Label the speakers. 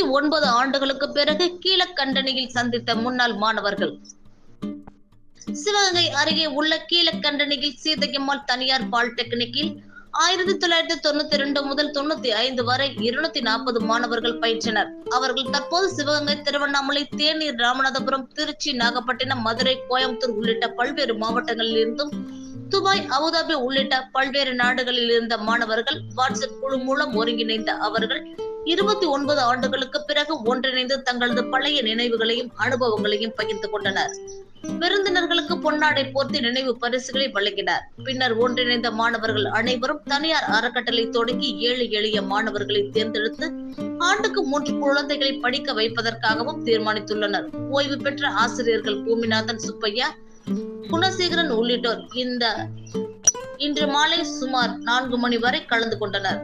Speaker 1: 29 ஆண்டுகளுக்கு பிறகு கீழக்கண்டனியில் சந்தித்த முன்னாள் மாணவர்கள். சிவகங்கை அருகே உள்ள கீழக்கண்டனியில் சீதையம்மாள் தனியார் பாலிடெக்னிக்கில் 1992 முதல் 95 வரை 240 மாணவர்கள் பயின்றனர். அவர்கள் தற்போது சிவகங்கை, திருவண்ணாமலை, தேனீர், ராமநாதபுரம், திருச்சி, நாகப்பட்டினம், மதுரை, கோயம்புத்தூர் உள்ளிட்ட பல்வேறு மாவட்டங்களில் இருந்தும், துபாய், அபுதாபி உள்ளிட்ட பல்வேறு நாடுகளில் இருந்த மாணவர்கள் வாட்ஸ்அப் குழு மூலம் ஒருங்கிணைந்த அவர்கள் 29 ஆண்டுகளுக்கு பிறகு ஒன்றிணைந்து தங்களது பழைய நினைவுகளையும் அனுபவங்களையும் பகிர்ந்து கொண்டனர். விருந்தினர்களுக்கு பொன்னாடை போர்த்தி நினைவு பரிசுகளை வழங்கினார். பின்னர் ஒன்றிணைந்த மாணவர்கள் அனைவரும் தனியார் அறக்கட்டளை தொடங்கி 7 எளிய மாணவர்களை தேர்ந்தெடுத்து ஆண்டுக்கு 3 குழந்தைகளை படிக்க வைப்பதற்காகவும் தீர்மானித்துள்ளனர். ஓய்வு பெற்ற ஆசிரியர்கள் பூமிநாதன், சுப்பையா, குணசேகரன் உள்ளிட்டோர் இன்று மாலை சுமார் 4 மணி வரை கலந்து கொண்டனர்.